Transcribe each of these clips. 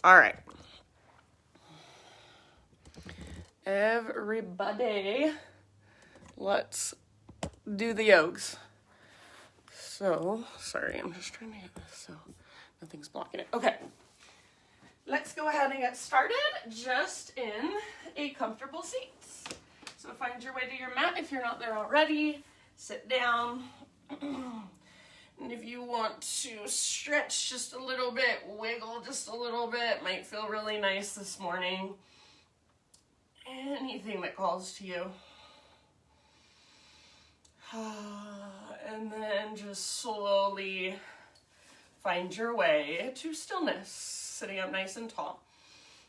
All right. Everybody, let's do the yogs. So, sorry, I'm just trying to get this so nothing's blocking it. Okay. Let's go ahead and get started just in a comfortable seat. So find your way to your mat if you're not there already. Sit down. And if you want to stretch just a little bit, wiggle just a little bit, might feel really nice this morning. Anything that calls to you. And then just slowly find your way to stillness, sitting up nice and tall.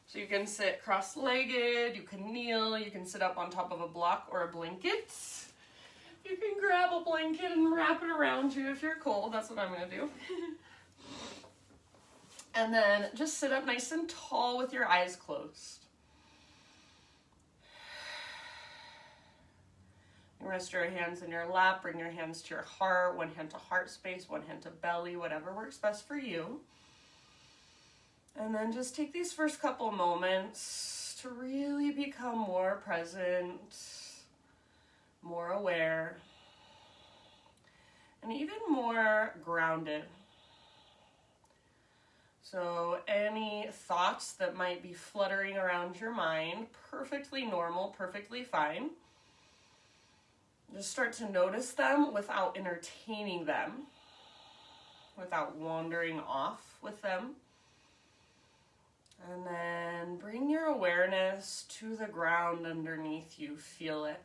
So you can sit cross-legged, you can kneel, you can sit up on top of a block or a blanket. You can grab a blanket and wrap it around you if you're cold. That's what I'm going to do. And then just sit up nice and tall with your eyes closed. Rest your hands in your lap, bring your hands to your heart, one hand to heart space, one hand to belly, whatever works best for you. And then just take these first couple moments to really become more present, more aware, and even more grounded. So any thoughts that might be fluttering around your mind, perfectly normal, perfectly fine. Just start to notice them without entertaining them, without wandering off with them. And then bring your awareness to the ground underneath you. Feel it.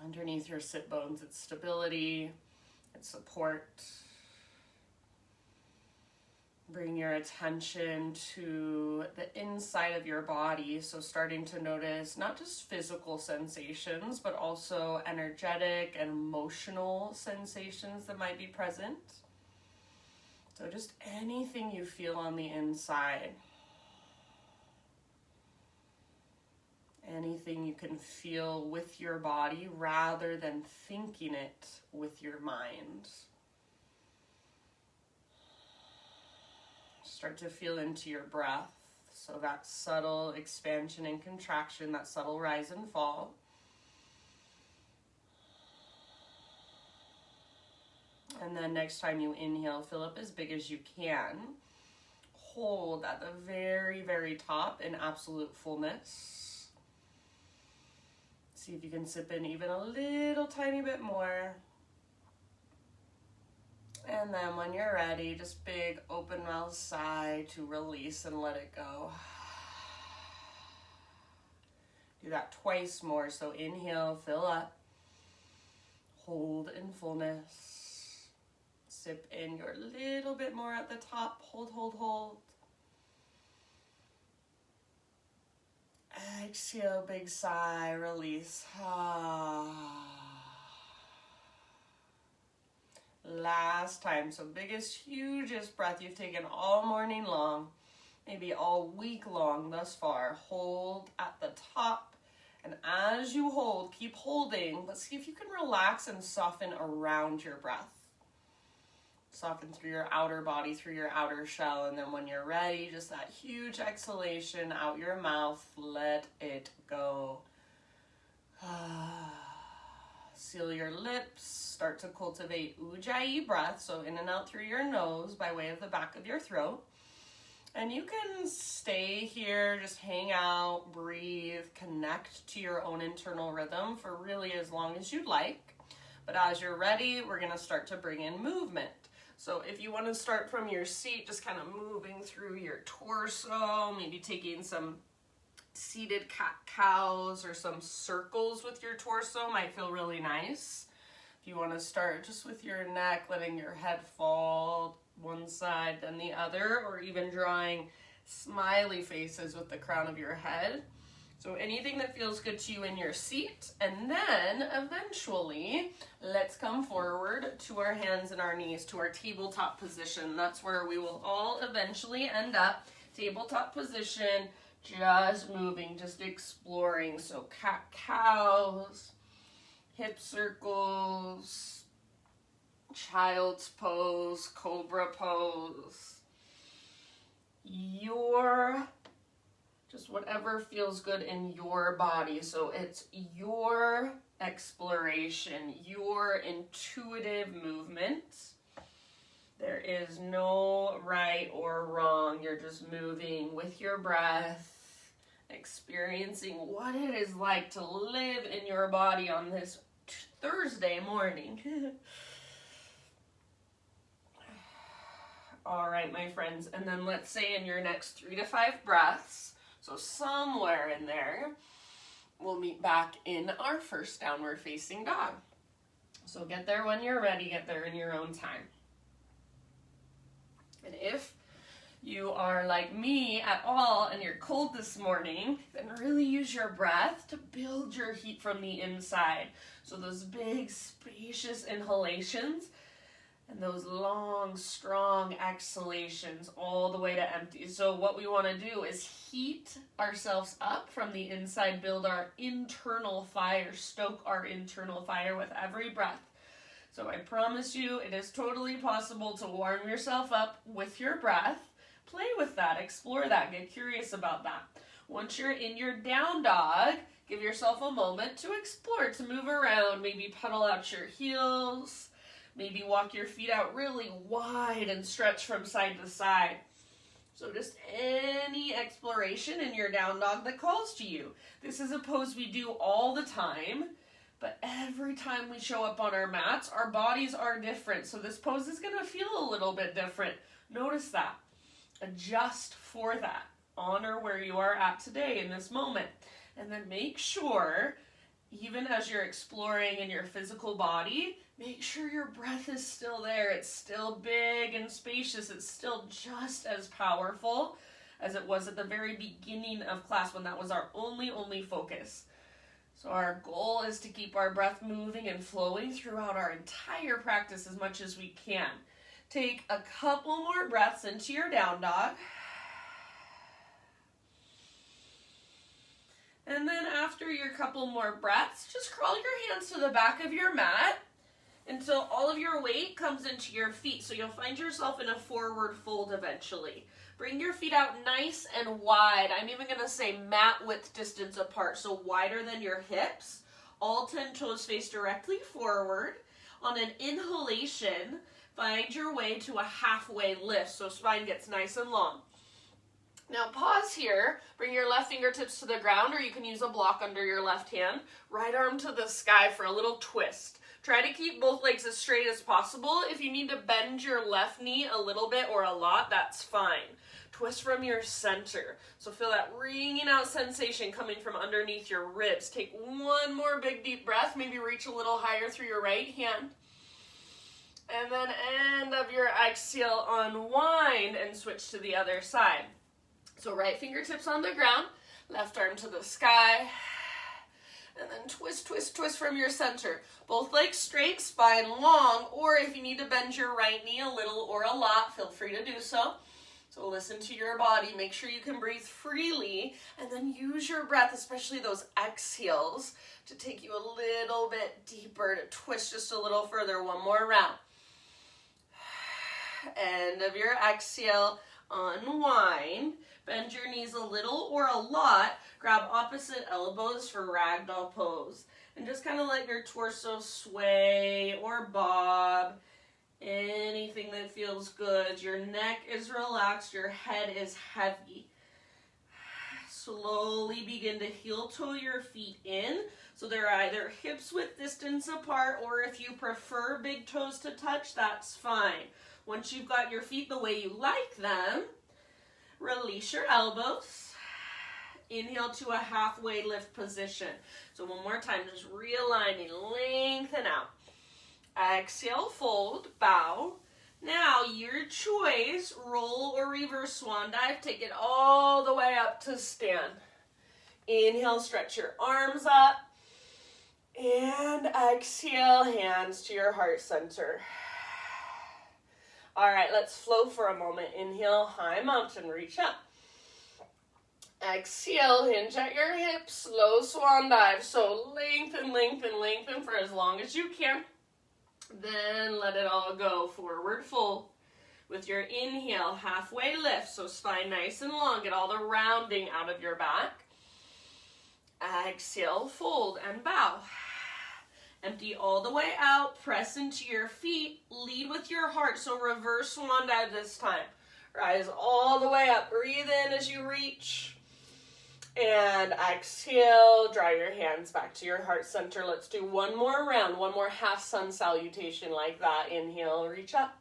Underneath your sit bones, its stability, its support. Bring your attention to the inside of your body, so starting to notice not just physical sensations, but also energetic and emotional sensations that might be present. So just anything you feel on the inside. Anything you can feel with your body rather than thinking it with your mind. Start to feel into your breath. So that subtle expansion and contraction, that subtle rise and fall. And then next time you inhale, fill up as big as you can. Hold at the very, very top in absolute fullness. See if you can sip in even a little tiny bit more. And then when you're ready, just big open mouth sigh to release and let it go. Do that twice more. So inhale, fill up. Hold in fullness. Sip in your little bit more at the top. Hold, hold, hold. Exhale, big sigh, release. Last time. So biggest, hugest breath you've taken all morning long, maybe all week long thus far. Hold at the top. And as you hold, keep holding, but see if you can relax and soften around your breath. Soften through your outer body, through your outer shell. And then when you're ready, just that huge exhalation out your mouth. Let it go. Seal your lips. Start to cultivate Ujjayi breath. So in and out through your nose by way of the back of your throat. And you can stay here, just hang out, breathe, connect to your own internal rhythm for really as long as you'd like. But as you're ready, we're going to start to bring in movement. So if you want to start from your seat, just kind of moving through your torso, maybe taking some seated cat-cows or some circles with your torso might feel really nice. If you want to start just with your neck, letting your head fall one side then the other, or even drawing smiley faces with the crown of your head. So anything that feels good to you in your seat. And then eventually, let's come forward to our hands and our knees, to our tabletop position. That's where we will all eventually end up. Tabletop position, just moving, just exploring. So cat-cows, hip circles, child's pose, cobra pose. Your whatever feels good in your body. So it's your exploration, your intuitive movement. There is no right or wrong. You're just moving with your breath, experiencing what it is like to live in your body on this Thursday morning. All right, my friends, and then let's say in your next 3 to 5 breaths, so somewhere in there, we'll meet back in our first downward facing dog. So get there when you're ready, get there in your own time. And if you are like me at all and you're cold this morning, then really use your breath to build your heat from the inside. So those big, spacious inhalations and those long, strong exhalations all the way to empty. So what we want to do is heat ourselves up from the inside, build our internal fire, stoke our internal fire with every breath. So I promise you, it is totally possible to warm yourself up with your breath. Play with that, explore that, get curious about that. Once you're in your down dog, give yourself a moment to explore, to move around, maybe pedal out your heels, maybe walk your feet out really wide and stretch from side to side. So just any exploration in your down dog that calls to you. This is a pose we do all the time, but every time we show up on our mats, our bodies are different. So this pose is going to feel a little bit different. Notice that. Adjust for that. Honor where you are at today in this moment. And then make sure, even as you're exploring in your physical body, make sure your breath is still there. It's still big and spacious. It's still just as powerful as it was at the very beginning of class when that was our only focus. So our goal is to keep our breath moving and flowing throughout our entire practice as much as we can. Take a couple more breaths into your down dog. And then after your couple more breaths, just crawl your hands to the back of your mat until all of your weight comes into your feet. So you'll find yourself in a forward fold eventually. Bring your feet out nice and wide. I'm even going to say mat width distance apart, so wider than your hips. All 10 toes face directly forward. On an inhalation, find your way to a halfway lift, so spine gets nice and long. Now pause here, bring your left fingertips to the ground, or you can use a block under your left hand. Right arm to the sky for a little twist. Try to keep both legs as straight as possible. If you need to bend your left knee a little bit or a lot, that's fine. Twist from your center. So feel that ringing out sensation coming from underneath your ribs. Take one more big deep breath, maybe reach a little higher through your right hand. And then end of your exhale, unwind and switch to the other side. So right fingertips on the ground, left arm to the sky, and then twist, twist, twist from your center. Both legs straight, spine long, or if you need to bend your right knee a little or a lot, feel free to do so. So listen to your body, make sure you can breathe freely, and then use your breath, especially those exhales, to take you a little bit deeper, to twist just a little further. One more round. End of your exhale, unwind. Bend your knees a little or a lot. Grab opposite elbows for ragdoll pose. And just kind of let your torso sway or bob. Anything that feels good. Your neck is relaxed. Your head is heavy. Slowly begin to heel toe your feet in. So they're either hips width distance apart, or if you prefer big toes to touch, that's fine. Once you've got your feet the way you like them, release your elbows. Inhale to a halfway lift position. So one more time, just realigning, lengthen out. Exhale, fold, bow. Now, your choice, roll or reverse swan dive. Take it all the way up to stand. Inhale, stretch your arms up. And exhale, hands to your heart center. All right, let's flow for a moment. Inhale, high mountain, reach up. Exhale, hinge at your hips, slow swan dive. So lengthen, lengthen, lengthen for as long as you can. Then let it all go. Forward fold. With your inhale, halfway lift, so spine nice and long, get all the rounding out of your back. Exhale, fold and bow. Empty all the way out, press into your feet, lead with your heart, so reverse swan dive this time. Rise all the way up, breathe in as you reach. And exhale, draw your hands back to your heart center. Let's do one more round, one more half sun salutation like that. Inhale, reach up.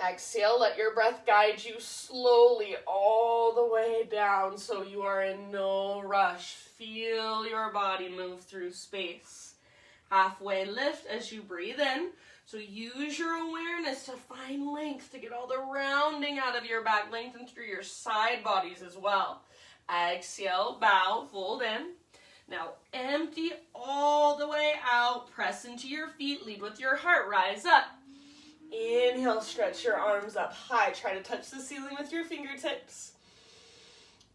Exhale, let your breath guide you slowly all the way down so you are in no rush. Feel your body move through space. Halfway lift as you breathe in. So use your awareness to find length, to get all the rounding out of your back, lengthen through your side bodies as well. Exhale, bow, fold in. Now empty all the way out, press into your feet, lead with your heart, rise up. Inhale, stretch your arms up high. Try to touch the ceiling with your fingertips.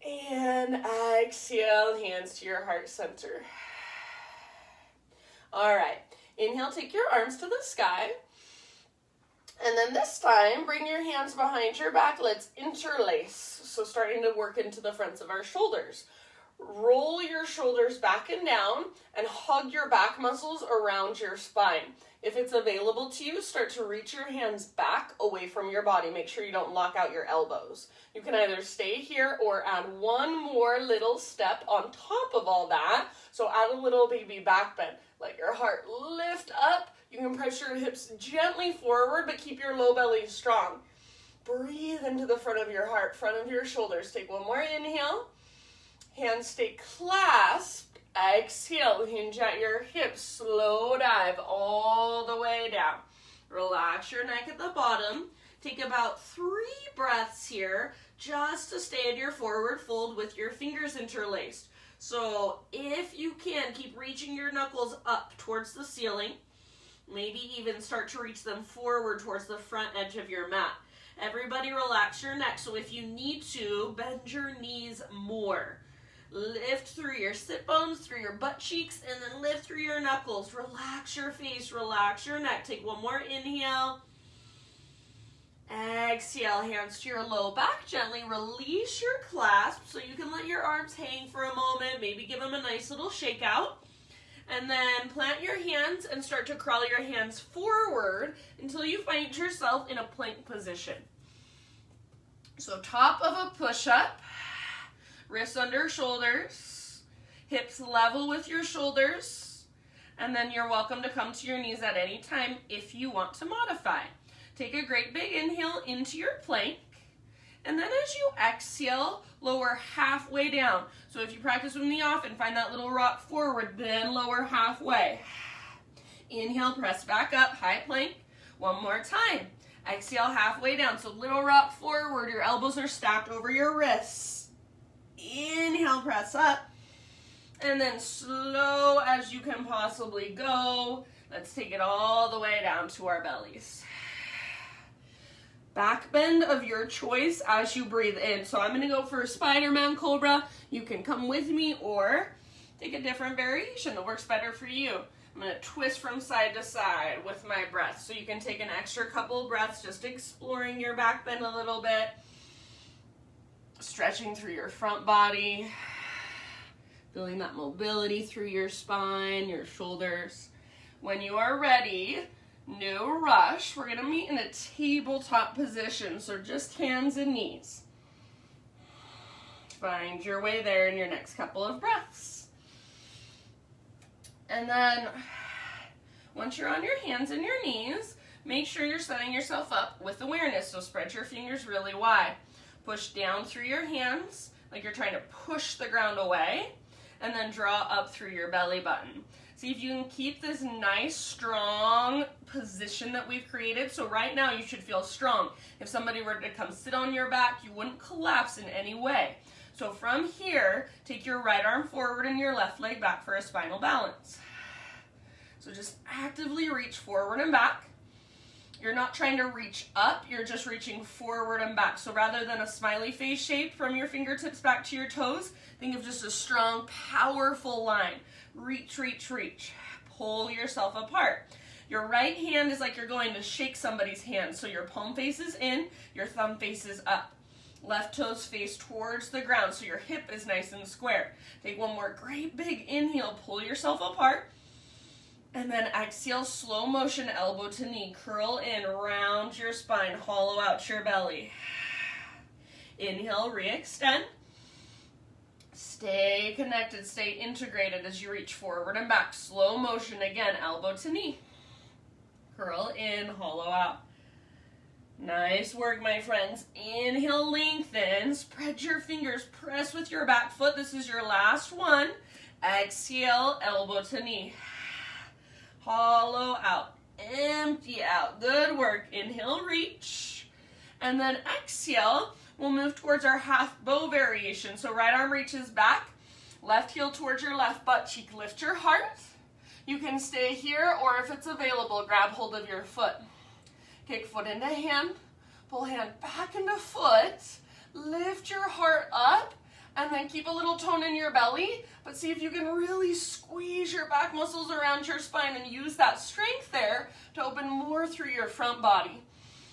And exhale, hands to your heart center. All right, inhale, take your arms to the sky. And then this time, bring your hands behind your back. Let's interlace. So starting to work into the fronts of our shoulders. Roll your shoulders back and down and hug your back muscles around your spine. If it's available to you, start to reach your hands back away from your body. Make sure you don't lock out your elbows. You can either stay here or add one more little step on top of all that. So add a little baby back bend. Let your heart lift up. You can press your hips gently forward, but keep your low belly strong. Breathe into the front of your heart, front of your shoulders. Take one more inhale. Hands stay clasped. Exhale, hinge at your hips. Slow dive all the way down. Relax your neck at the bottom. Take about 3 breaths here just to stay in your forward fold with your fingers interlaced. So if you can, keep reaching your knuckles up towards the ceiling. Maybe even start to reach them forward towards the front edge of your mat. Everybody relax your neck. So if you need to, bend your knees more. Lift through your sit bones, through your butt cheeks, and then lift through your knuckles. Relax your face, relax your neck. Take one more inhale. Exhale, hands to your low back. Gently release your clasp so you can let your arms hang for a moment. Maybe give them a nice little shake out. And then plant your hands and start to crawl your hands forward until you find yourself in a plank position. So top of a push-up. Wrists under shoulders, hips level with your shoulders, and then you're welcome to come to your knees at any time if you want to modify. Take a great big inhale into your plank, and then as you exhale, lower halfway down. So if you practice with me often, find that little rock forward, then lower halfway. Inhale, press back up, high plank. One more time. Exhale, halfway down. So little rock forward, your elbows are stacked over your wrists. Inhale, press up, and then slow as you can possibly go. Let's take it all the way down to our bellies. Back bend of your choice as you breathe in. So I'm going to go for Spider-Man Cobra. You can come with me or take a different variation that works better for you. I'm going to twist from side to side with my breath. So you can take an extra couple breaths just exploring your back bend a little bit. Stretching through your front body, feeling that mobility through your spine, your shoulders. When you are ready, no rush, we're going to meet in a tabletop position, so just hands and knees. Find your way there in your next couple of breaths. And then, once you're on your hands and your knees, make sure you're setting yourself up with awareness, so spread your fingers really wide. Push down through your hands, like you're trying to push the ground away, and then draw up through your belly button. See if you can keep this nice, strong position that we've created. So right now you should feel strong. If somebody were to come sit on your back, you wouldn't collapse in any way. So from here, take your right arm forward and your left leg back for a spinal balance. So just actively reach forward and back. You're not trying to reach up, you're just reaching forward and back. So rather than a smiley face shape from your fingertips back to your toes, think of just a strong, powerful line. Reach, reach, reach. Pull yourself apart. Your right hand is like you're going to shake somebody's hand. So your palm faces in, your thumb faces up. Left toes face towards the ground, so your hip is nice and square. Take one more great big inhale, pull yourself apart. And then exhale, slow motion, elbow to knee. Curl in, round your spine, hollow out your belly. Inhale, re-extend. Stay connected, stay integrated as you reach forward and back. Slow motion again, elbow to knee. Curl in, hollow out. Nice work, my friends. Inhale, lengthen. Spread your fingers, press with your back foot. This is your last one. Exhale, elbow to knee. Hollow out, empty out. Good work. Inhale, reach. And then exhale, we'll move towards our half bow variation. So right arm reaches back, left heel towards your left butt cheek. Lift your heart. You can stay here, or if it's available, grab hold of your foot. Kick foot into hand, pull hand back into foot, lift your heart up, and then keep a little tone in your belly, but see if you can really squeeze your back muscles around your spine and use that strength there to open more through your front body.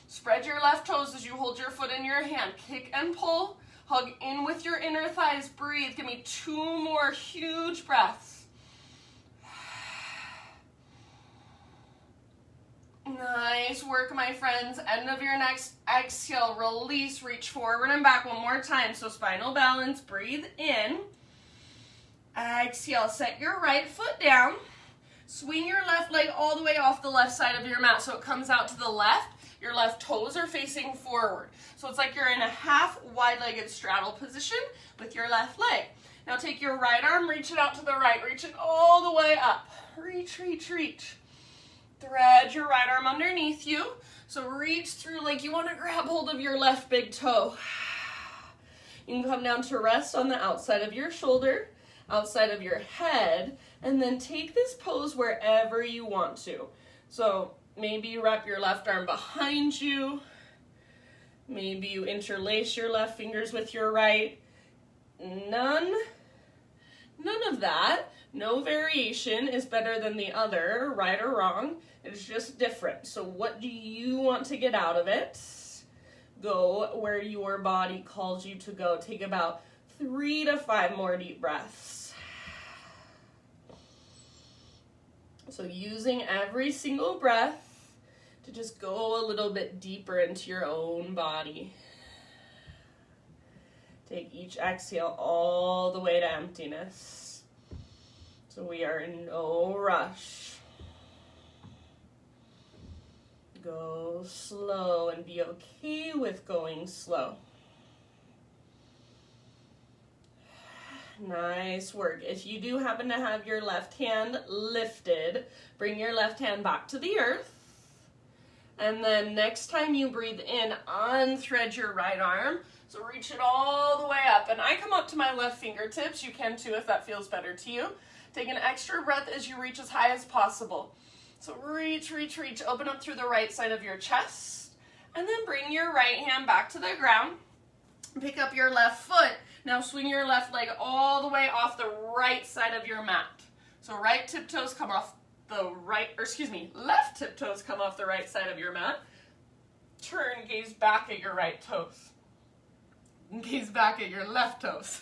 Spread your left toes as you hold your foot in your hand. Kick and pull, hug in with your inner thighs. Breathe. Give me 2 more huge breaths. Nice work, my friends. End of your next exhale, release, reach forward and back one more time. So spinal balance, breathe in. Exhale, set your right foot down. Swing your left leg all the way off the left side of your mat so it comes out to the left. Your left toes are facing forward. So it's like you're in a half wide-legged straddle position with your left leg. Now take your right arm, reach it out to the right. Reach it all the way up. Reach, reach, reach. Thread your right arm underneath you. So reach through like you want to grab hold of your left big toe. You can come down to rest on the outside of your shoulder, outside of your head, and then take this pose wherever you want to. So maybe you wrap your left arm behind you. Maybe you interlace your left fingers with your right. None of that. No variation is better than the other, right or wrong. It's just different. So what do you want to get out of it? Go where your body calls you to go. Take about 3 to 5 more deep breaths. So using every single breath to just go a little bit deeper into your own body. Take each exhale all the way to emptiness. So we are in no rush. Go slow and be okay with going slow. Nice work. If you do happen to have your left hand lifted, bring your left hand back to the earth. And then next time you breathe in, unthread your right arm. So reach it all the way up. And I come up to my left fingertips. You can too if that feels better to you. Take an extra breath as you reach as high as possible. So reach, reach, reach. Open up through the right side of your chest. And then bring your right hand back to the ground. Pick up your left foot. Now swing your left leg all the way off the right side of your mat. So right tiptoes come off the right, left tiptoes come off the right side of your mat. Turn, gaze back at your right toes. Gaze back at your left toes.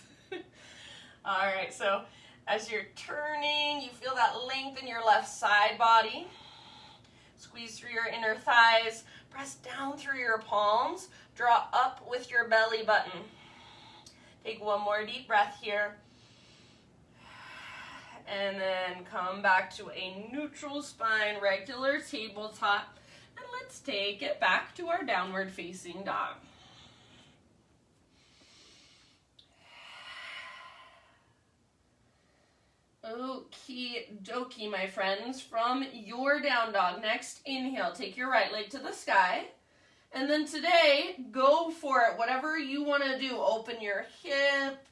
All right, so as you're turning, you feel that length in your left side body. Squeeze through your inner thighs. Press down through your palms. Draw up with your belly button. Take one more deep breath here. And then come back to a neutral spine, regular tabletop. And let's take it back to our downward facing dog. Okie dokie, my friends. From your down dog, next inhale, take your right leg to the sky. And then today, go for it. Whatever you want to do. Open your hip,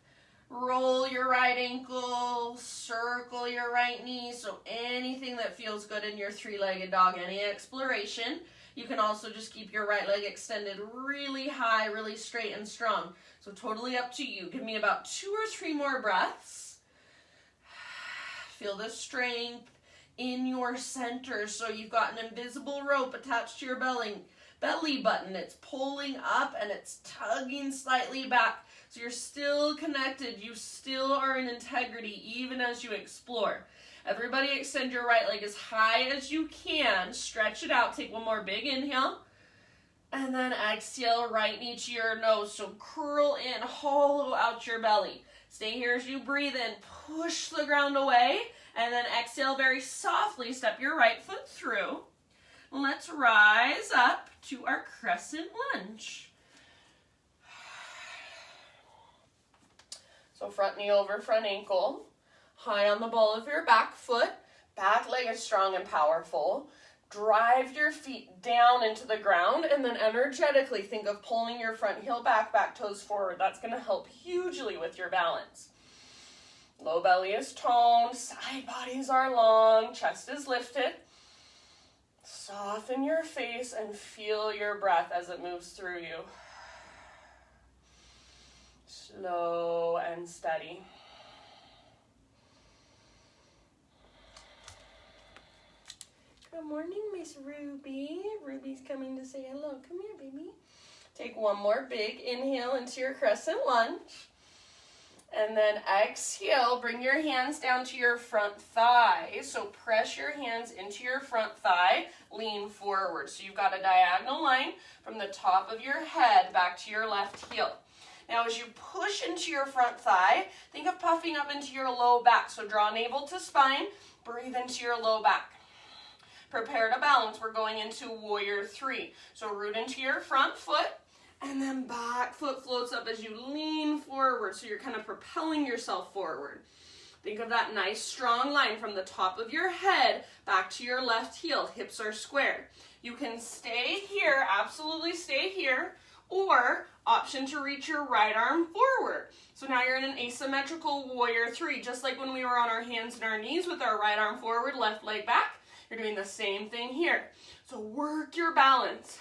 roll your right ankle, circle your right knee. So anything that feels good in your three-legged dog, any exploration. You can also just keep your right leg extended really high, really straight and strong. So totally up to you. Give me about 2 or 3 more breaths. Feel the strength in your center. So you've got an invisible rope attached to your belly button. It's pulling up and it's tugging slightly back. So you're still connected. You still are in integrity even as you explore. Everybody extend your right leg as high as you can. Stretch it out. Take one more big inhale. And then exhale, right knee to your nose. So curl in, hollow out your belly. Stay here as you breathe in. Push the ground away. And then exhale very softly. Step your right foot through. Let's rise up to our Crescent Lunge. So front knee over front ankle. High on the ball of your back foot. Back leg is strong and powerful. Drive your feet down into the ground and then energetically think of pulling your front heel back, back toes forward. That's going to help hugely with your balance. Low belly is toned, side bodies are long, chest is lifted. Soften your face and feel your breath as it moves through you. Slow and steady. Good morning, Miss Ruby. Ruby's coming to say hello. Come here, baby. Take one more big inhale into your Crescent Lunge. And then exhale, bring your hands down to your front thigh. So press your hands into your front thigh, lean forward. So you've got a diagonal line from the top of your head back to your left heel. Now as you push into your front thigh, think of puffing up into your low back. So draw navel to spine, breathe into your low back. Prepare to balance. We're going into Warrior 3. So root into your front foot, and then back foot floats up as you lean forward. So you're kind of propelling yourself forward. Think of that nice strong line from the top of your head back to your left heel. Hips are square. You can stay here, absolutely stay here, or option to reach your right arm forward. So now you're in an asymmetrical Warrior 3, just like when we were on our hands and our knees with our right arm forward, left leg back. You're doing the same thing here. So work your balance.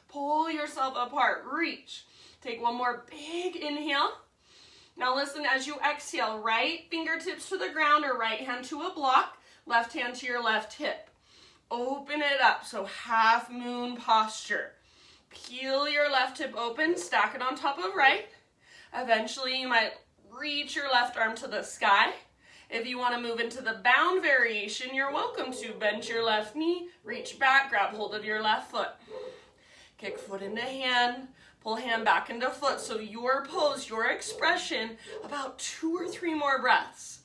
Pull yourself apart. Reach. Take one more big inhale. Now listen, as you exhale, right fingertips to the ground or right hand to a block, left hand to your left hip. Open it up, so half moon posture. Peel your left hip open, stack it on top of right. Eventually you might reach your left arm to the sky. If you want to move into the bound variation, you're welcome to. Bend your left knee, reach back, grab hold of your left foot. Kick foot into hand, pull hand back into foot. So your pose, your expression, about 2 or 3 more breaths.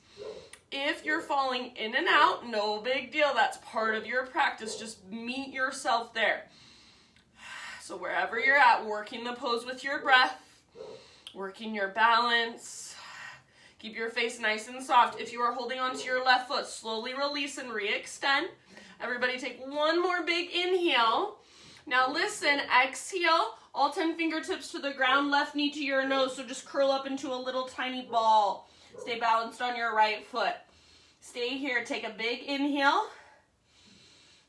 If you're falling in and out, no big deal. That's part of your practice. Just meet yourself there. So wherever you're at, working the pose with your breath, working your balance. Keep your face nice and soft. If you are holding onto your left foot, slowly release and re-extend. Everybody take one more big inhale. Now listen, exhale, all 10 fingertips to the ground, left knee to your nose, so just curl up into a little tiny ball. Stay balanced on your right foot. Stay here, take a big inhale.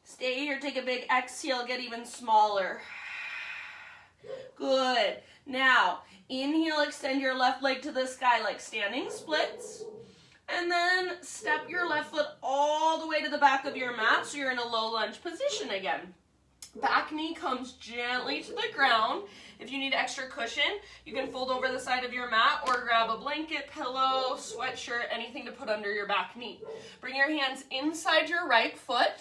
Stay here, take a big exhale, get even smaller. Good. Now, inhale, extend your left leg to the sky like standing splits. And then step your left foot all the way to the back of your mat so you're in a low lunge position again. Back knee comes gently to the ground. If you need extra cushion, you can fold over the side of your mat or grab a blanket, pillow, sweatshirt, anything to put under your back knee. Bring your hands inside your right foot.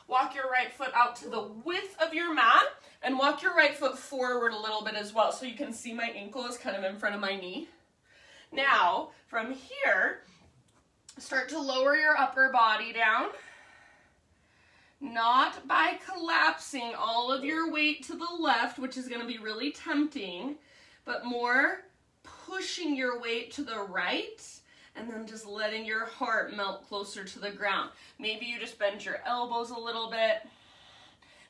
Walk your right foot out to the width of your mat and walk your right foot forward a little bit as well so you can see my ankle is kind of in front of my knee. Now, from here, start to lower your upper body down. Not by collapsing all of your weight to the left, which is going to be really tempting, but more pushing your weight to the right and then just letting your heart melt closer to the ground. Maybe you just bend your elbows a little bit.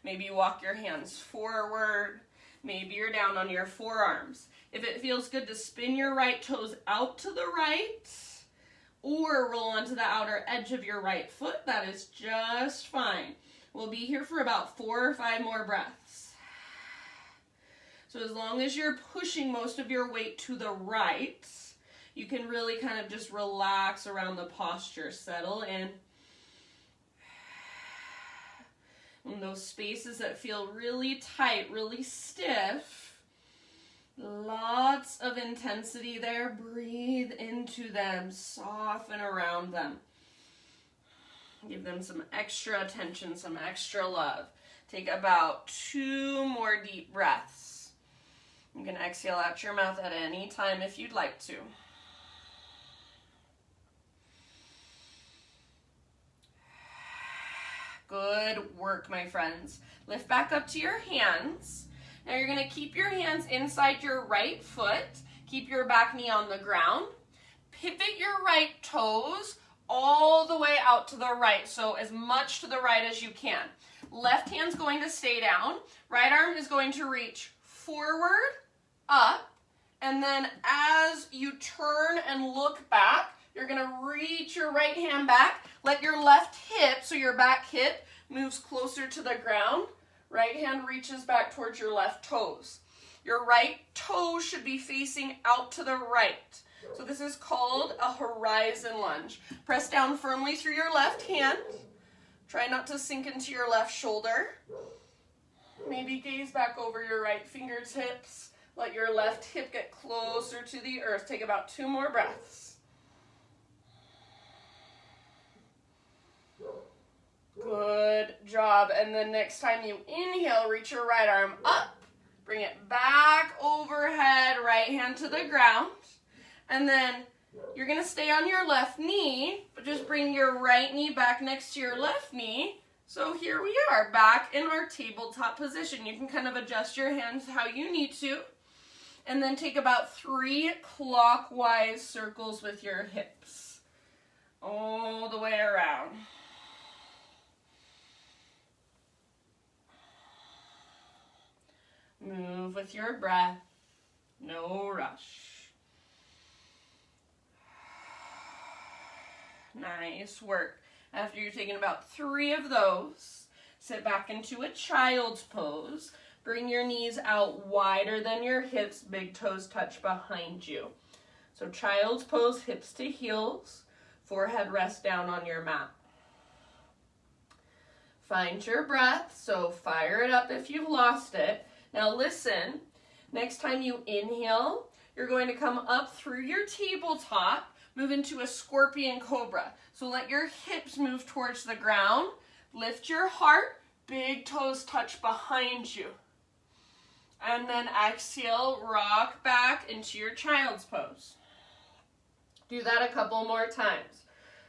Maybe you walk your hands forward. Maybe you're down on your forearms. If it feels good to spin your right toes out to the right or roll onto the outer edge of your right foot, that is just fine. We'll be here for about 4 or 5 more breaths. So as long as you're pushing most of your weight to the right, you can really kind of just relax around the posture, settle in. And those spaces that feel really tight, really stiff, lots of intensity there. Breathe into them, soften around them. Give them some extra attention, some extra love. Take about 2 more deep breaths. You can exhale out your mouth at any time if you'd like to. Good work, my friends. Lift back up to your hands. Now you're going to keep your hands inside your right foot. Keep your back knee on the ground. Pivot your right toes all the way out to the right, so as much to the right as you can. Left hand's going to stay down. Right arm is going to reach forward, up, and then as you turn and look back, you're going to reach your right hand back. Let your left hip, so your back hip, moves closer to the ground. Right hand reaches back towards your left toes. Your right toe should be facing out to the right. So this is called a horizon lunge. Press down firmly through your left hand. Try not to sink into your left shoulder. Maybe gaze back over your right fingertips. Let your left hip get closer to the earth. Take about 2 more breaths. Good job. And then next time you inhale, reach your right arm up. Bring it back overhead, right hand to the ground. And then you're going to stay on your left knee, but just bring your right knee back next to your left knee. So here we are, back in our tabletop position. You can kind of adjust your hands how you need to. And then take about 3 clockwise circles with your hips. All the way around. Move with your breath. No rush. Nice work. After you're taking about 3 of those, sit back into a child's pose. Bring your knees out wider than your hips. Big toes touch behind you. So child's pose, hips to heels. Forehead rests down on your mat. Find your breath. So fire it up if you've lost it. Now listen, next time you inhale, you're going to come up through your tabletop, move into a scorpion cobra. So let your hips move towards the ground, lift your heart, big toes touch behind you. And then exhale, rock back into your child's pose. Do that a couple more times.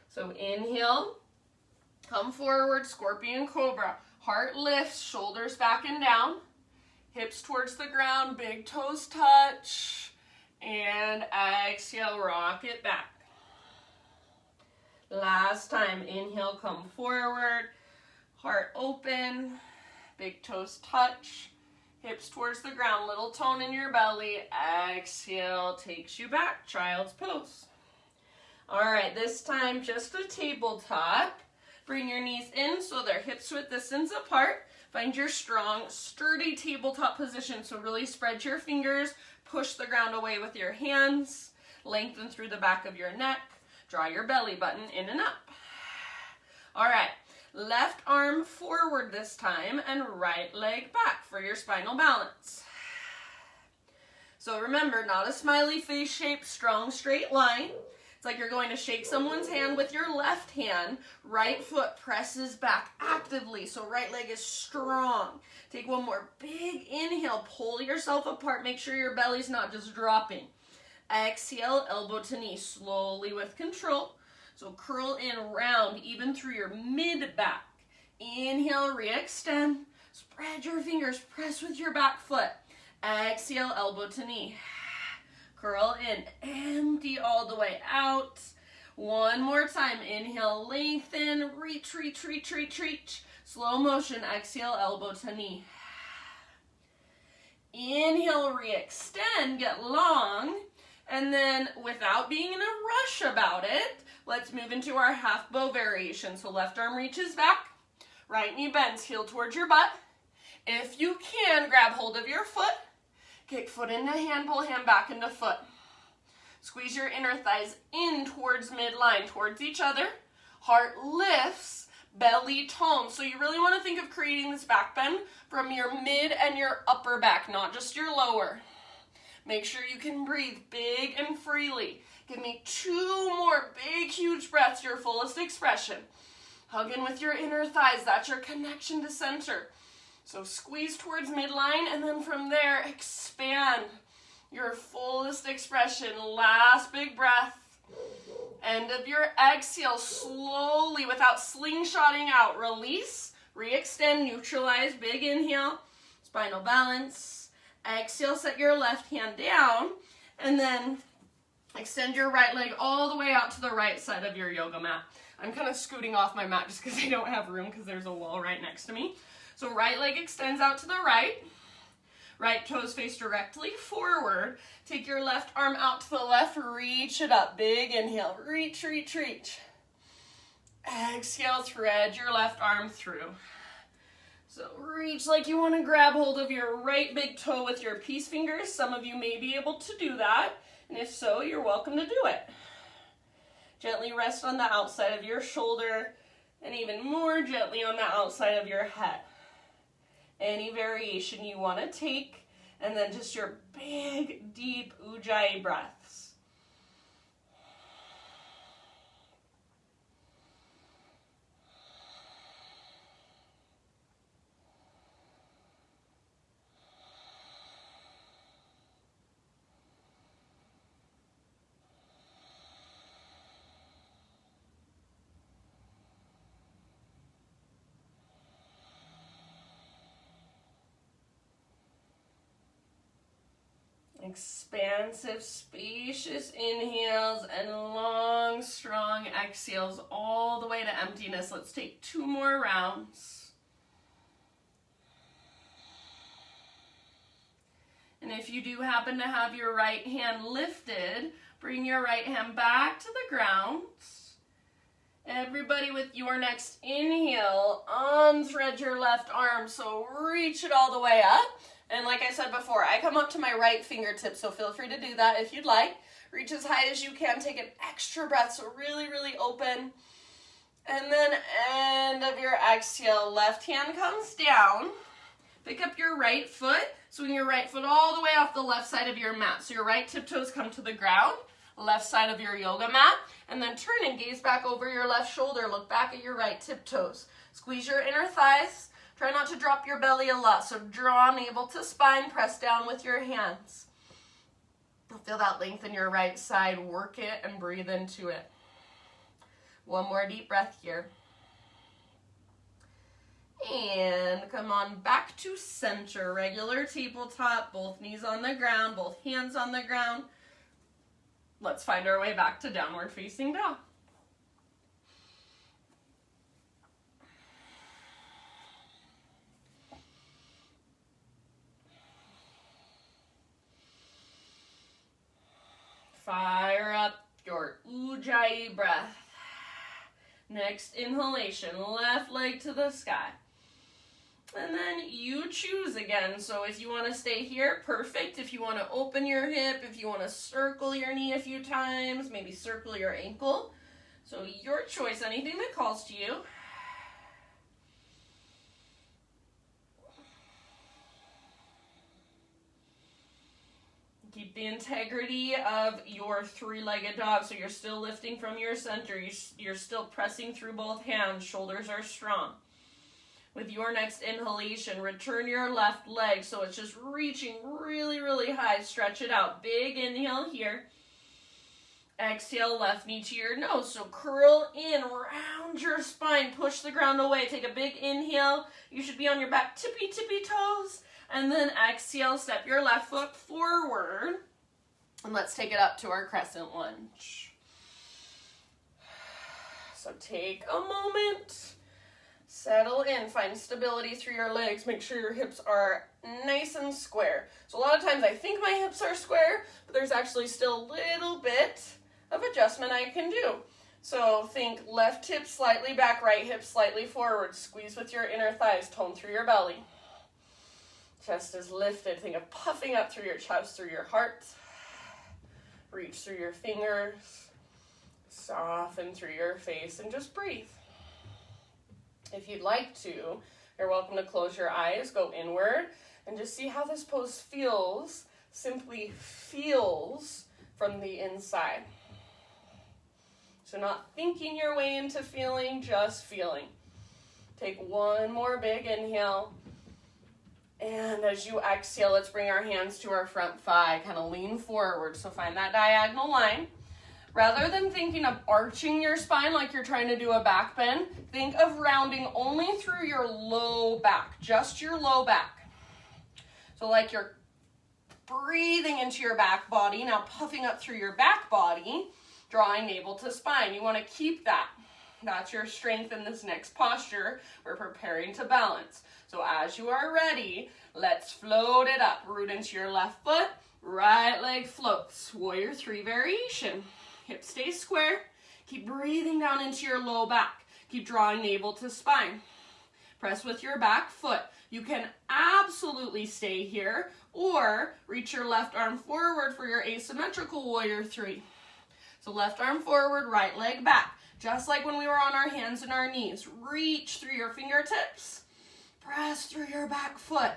So inhale, come forward, scorpion cobra. Heart lifts, shoulders back and down. Hips towards the ground, big toes touch, and exhale, rock it back. Last time, inhale, come forward, heart open, big toes touch, hips towards the ground, little tone in your belly, exhale, takes you back, child's pose. All right, this time just a tabletop. Bring your knees in so they're hips width distance apart. Find your strong, sturdy tabletop position. So really spread your fingers, push the ground away with your hands, lengthen through the back of your neck, draw your belly button in and up. All right, left arm forward this time and right leg back for your spinal balance. So remember, not a smiley face shape, strong straight line. It's like you're going to shake someone's hand with your left hand. Right foot presses back actively, so right leg is strong. Take one more big inhale. Pull yourself apart. Make sure your belly's not just dropping. Exhale, elbow to knee, slowly with control. So curl in round, even through your mid-back. Inhale, re-extend. Spread your fingers, press with your back foot. Exhale, elbow to knee. Curl in, empty all the way out. One more time, inhale, lengthen, reach, reach, reach, reach, reach. Slow motion, exhale, elbow to knee. Inhale, re-extend, get long. And then without being in a rush about it, let's move into our half bow variation. So left arm reaches back, right knee bends, heel towards your butt. If you can, grab hold of your foot. Kick foot into hand, pull hand back into foot. Squeeze your inner thighs in towards midline, towards each other. Heart lifts, belly tone. So you really want to think of creating this back bend from your mid and your upper back, not just your lower. Make sure you can breathe big and freely. Give me 2 more big, huge breaths, your fullest expression. Hug in with your inner thighs. That's your connection to center. So squeeze towards midline, and then from there, expand your fullest expression. Last big breath. End of your exhale, slowly, without slingshotting out. Release, re-extend, neutralize, big inhale, spinal balance. Exhale, set your left hand down, and then extend your right leg all the way out to the right side of your yoga mat. I'm kind of scooting off my mat just because I don't have room because there's a wall right next to me. So right leg extends out to the right. Right toes face directly forward. Take your left arm out to the left. Reach it up. Big inhale. Reach, reach, reach. Exhale, thread your left arm through. So reach like you want to grab hold of your right big toe with your peace fingers. Some of you may be able to do that. And if so, you're welcome to do it. Gently rest on the outside of your shoulder and even more gently on the outside of your head. Any variation you want to take, and then just your big, deep Ujjayi breaths. Expansive, spacious inhales and long, strong exhales all the way to emptiness. Let's take 2 more rounds. And if you do happen to have your right hand lifted, bring your right hand back to the ground. Everybody, with your next inhale, unthread your left arm, so reach it all the way up. And like I said before, I come up to my right fingertip, so feel free to do that if you'd like. Reach as high as you can. Take an extra breath, so really, really open. And then end of your exhale, left hand comes down. Pick up your right foot. Swing your right foot all the way off the left side of your mat. So your right tiptoes come to the ground, left side of your yoga mat. And then turn and gaze back over your left shoulder. Look back at your right tiptoes. Squeeze your inner thighs. Try not to drop your belly a lot, so draw navel to spine, press down with your hands. Feel that length in your right side, work it and breathe into it. 1 more deep breath here. And come on back to center, regular tabletop, both knees on the ground, both hands on the ground. Let's find our way back to downward facing dog. Fire up your Ujjayi breath. Next inhalation, left leg to the sky. And then you choose again. So if you want to stay here, perfect. If you want to open your hip, if you want to circle your knee a few times, maybe circle your ankle. So your choice, anything that calls to you. Keep the integrity of your 3-legged dog, so you're still lifting from your center. You're still pressing through both hands. Shoulders are strong. With your next inhalation, return your left leg, so it's just reaching really, really high. Stretch it out. Big inhale here. Exhale, left knee to your nose. So curl in, round your spine, push the ground away. Take a big inhale. You should be on your back tippy toes. And then exhale, step your left foot forward. And let's take it up to our Crescent Lunge. So take a moment. Settle in. Find stability through your legs. Make sure your hips are nice and square. So a lot of times I think my hips are square, but there's actually still a little bit of adjustment I can do. So think left hip slightly back, right hip slightly forward. Squeeze with your inner thighs. Tone through your belly. Chest is lifted. Think of puffing up through your chest, through your heart. Reach through your fingers. Soften through your face and just breathe. If you'd like to, you're welcome to close your eyes, go inward, and just see how this pose feels, simply feels from the inside. So not thinking your way into feeling, just feeling. Take one more big inhale. And as you exhale, let's bring our hands to our front thigh, kind of lean forward. So find that diagonal line. Rather than thinking of arching your spine like you're trying to do a back bend, think of rounding only through your low back, just your low back. So like you're breathing into your back body, now puffing up through your back body, drawing navel to spine. You want to keep that. That's your strength in this next posture. We're preparing to balance. So as you are ready, let's float it up. Root into your left foot, right leg floats. Warrior 3 variation. Hips stay square. Keep breathing down into your low back. Keep drawing navel to spine. Press with your back foot. You can absolutely stay here or reach your left arm forward for your asymmetrical warrior 3. So left arm forward, right leg back. Just like when we were on our hands and our knees. Reach through your fingertips. Press through your back foot.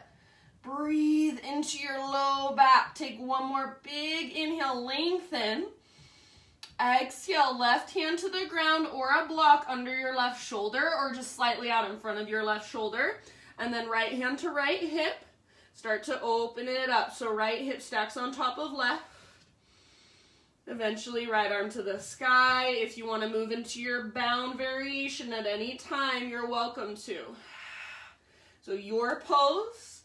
Breathe into your low back. Take one more big inhale, lengthen. Exhale, left hand to the ground or a block under your left shoulder or just slightly out in front of your left shoulder. And then right hand to right hip. Start to open it up. So right hip stacks on top of left. Eventually right arm to the sky. If you want to move into your bound variation at any time, you're welcome to. So your pose,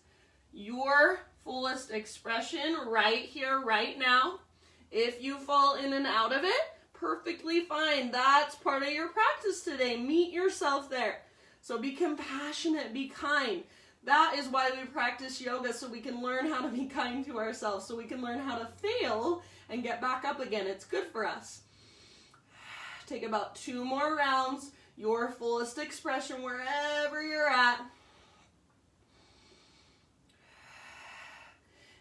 your fullest expression right here, right now. If you fall in and out of it, perfectly fine. That's part of your practice today. Meet yourself there. So be compassionate, be kind. That is why we practice yoga, so we can learn how to be kind to ourselves, so we can learn how to fail and get back up again. It's good for us. Take about 2 more rounds, your fullest expression wherever you're at.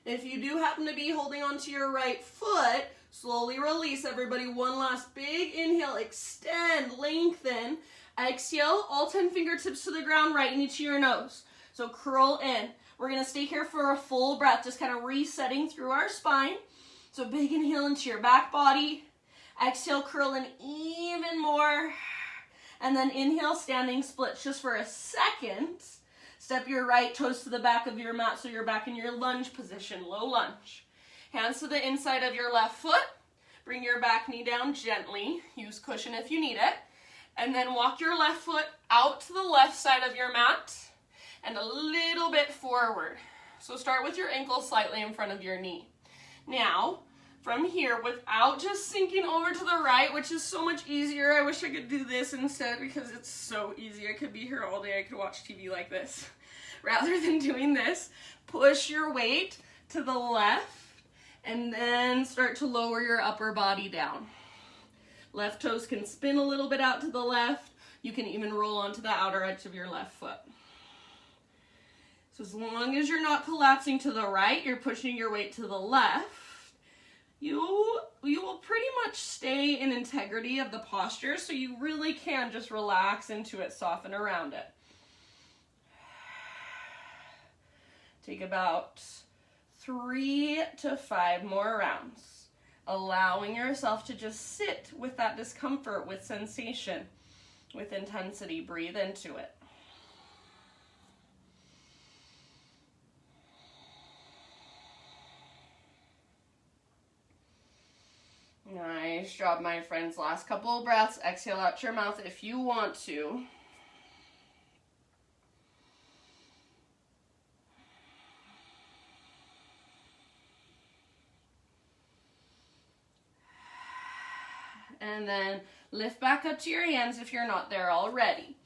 If you do happen to be holding onto your right foot, slowly release, everybody. One last big inhale, extend, lengthen. Exhale, all 10 fingertips to the ground, right knee to your nose. So curl in. We're going to stay here for a full breath, just kind of resetting through our spine. So big inhale into your back body. Exhale, curl in even more. And then inhale, standing splits just for a second. Step your right toes to the back of your mat so you're back in your lunge position, low lunge. Hands to the inside of your left foot. Bring your back knee down gently. Use cushion if you need it. And then walk your left foot out to the left side of your mat and a little bit forward. So start with your ankle slightly in front of your knee. Now, from here, without just sinking over to the right, which is so much easier. I wish I could do this instead because it's so easy. I could be here all day. I could watch TV like this. Rather than doing this, push your weight to the left and then start to lower your upper body down. Left toes can spin a little bit out to the left. You can even roll onto the outer edge of your left foot. So as long as you're not collapsing to the right, you're pushing your weight to the left, you will pretty much stay in integrity of the posture, so you really can just relax into it, soften around it. Take about 3 to 5 more rounds, allowing yourself to just sit with that discomfort, with sensation, with intensity. Breathe into it. Nice job, my friends. Last couple of breaths. Exhale out your mouth if you want to. And then lift back up to your hands if you're not there already.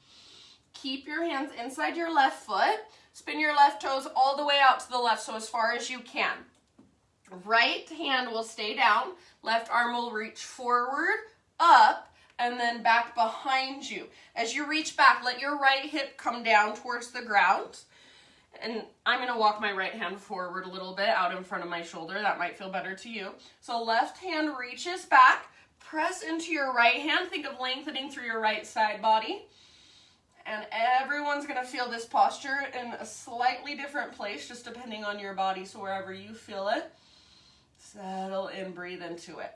Keep your hands inside your left foot. Spin your left toes all the way out to the left, so as far as you can. Right hand will stay down. Left arm will reach forward, up, and then back behind you. As you reach back, let your right hip come down towards the ground. And I'm going to walk my right hand forward a little bit out in front of my shoulder. That might feel better to you. So left hand reaches back. Press into your right hand. Think of lengthening through your right side body. And everyone's gonna feel this posture in a slightly different place, just depending on your body, so wherever you feel it, settle in, breathe into it.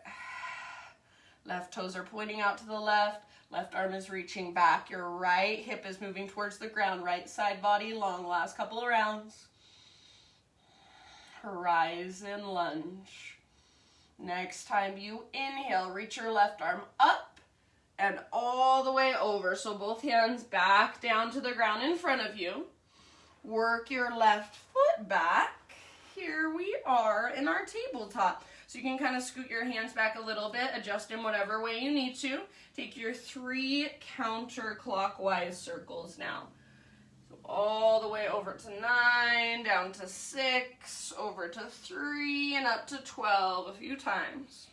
Left toes are pointing out to the left, left arm is reaching back, your right hip is moving towards the ground, right side body long, last couple of rounds. Horizon lunge. Next time you inhale, reach your left arm up and all the way over. So both hands back down to the ground in front of you. Work your left foot back. Here we are in our tabletop. So you can kind of scoot your hands back a little bit, adjust in whatever way you need to. Take your 3 counterclockwise circles now. So all the way over to 9, down to 6, over to 3, and up to 12 a few times.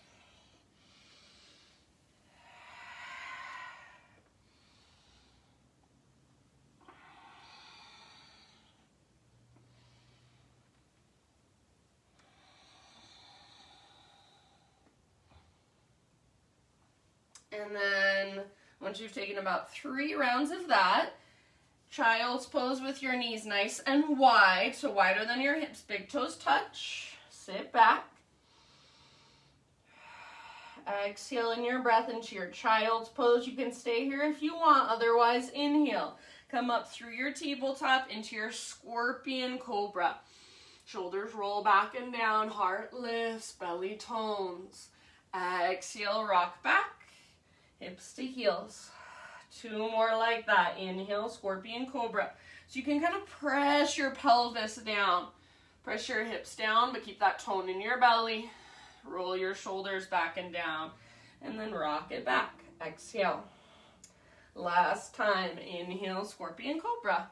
And then once you've taken about 3 rounds of that, child's pose with your knees nice and wide, so wider than your hips, big toes touch. Sit back. Exhale in your breath into your child's pose. You can stay here if you want, otherwise inhale. Come up through your tabletop into your scorpion cobra. Shoulders roll back and down, heart lifts, belly tones. Exhale, rock back. Hips to heels. 2 more like that. Inhale, scorpion cobra. So you can kind of press your pelvis down. Press your hips down, but keep that tone in your belly. Roll your shoulders back and down. And then rock it back. Exhale. Last time. Inhale, scorpion cobra.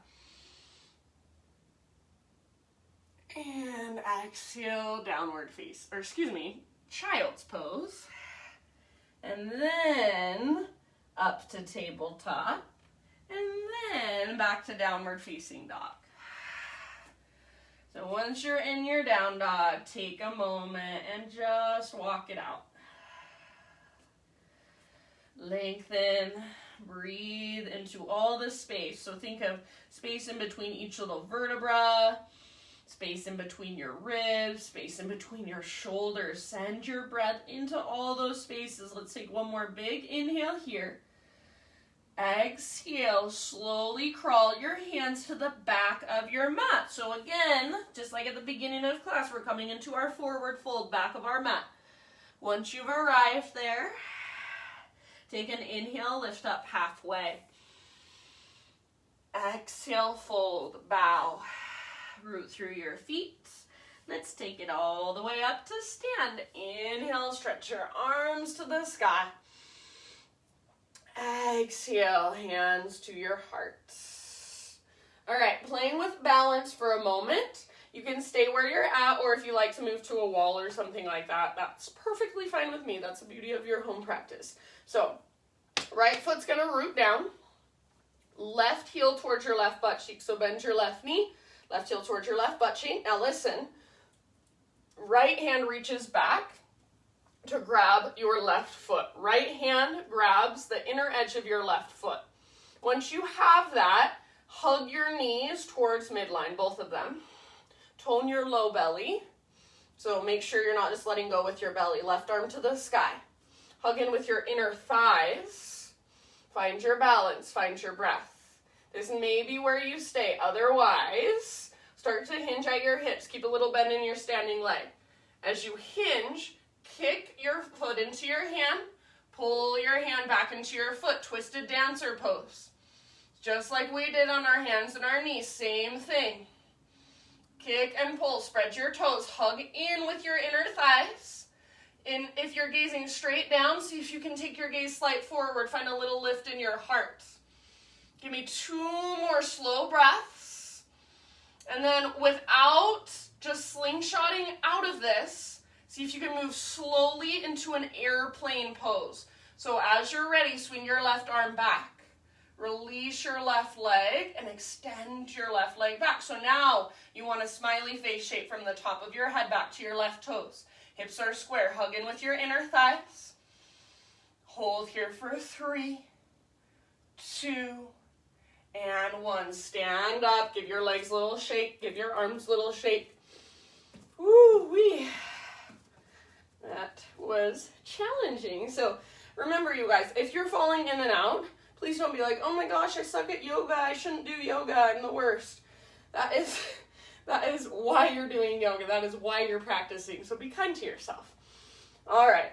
And exhale, downward face. Or excuse me, child's pose. And then up to tabletop, and then back to downward facing dog. So once you're in your down dog, take a moment and just walk it out. Lengthen, breathe into all the space. So think of space in between each little vertebra, space in between your ribs, space in between your shoulders. Send your breath into all those spaces. Let's take one more big inhale here. Exhale, slowly crawl your hands to the back of your mat. So again, just like at the beginning of class, we're coming into our forward fold, back of our mat. Once you've arrived there, take an inhale, lift up halfway. Exhale, fold, bow. Root through your feet. Let's take it all the way up to stand. Inhale, stretch your arms to the sky. Exhale, hands to your heart. All right, playing with balance for a moment. You can stay where you're at, or if you like to move to a wall or something like that, that's perfectly fine with me. That's the beauty of your home practice. So, right foot's gonna root down. Left heel towards your left butt cheek. So bend your left knee. Left heel towards your left butt cheek. Now listen, right hand reaches back to grab your left foot. Right hand grabs the inner edge of your left foot. Once you have that, hug your knees towards midline, both of them. Tone your low belly. So make sure you're not just letting go with your belly. Left arm to the sky. Hug in with your inner thighs. Find your balance, find your breath. This may be where you stay. Otherwise, start to hinge at your hips. Keep a little bend in your standing leg. As you hinge, kick your foot into your hand. Pull your hand back into your foot. Twisted dancer pose. Just like we did on our hands and our knees. Same thing. Kick and pull. Spread your toes. Hug in with your inner thighs. And if you're gazing straight down, see if you can take your gaze slight forward. Find a little lift in your heart. Give me 2 more slow breaths. And then without just slingshotting out of this, see if you can move slowly into an airplane pose. So as you're ready, swing your left arm back. Release your left leg and extend your left leg back. So now you want a smiley face shape from the top of your head back to your left toes. Hips are square. Hug in with your inner thighs. Hold here for 3, 2, And 1, stand up, give your legs a little shake, give your arms a little shake. Woo-wee. That was challenging. So remember, you guys, if you're falling in and out, please don't be like, oh my gosh, I suck at yoga, I shouldn't do yoga, I'm the worst. That is why you're doing yoga. That is why you're practicing. So be kind to yourself. All right.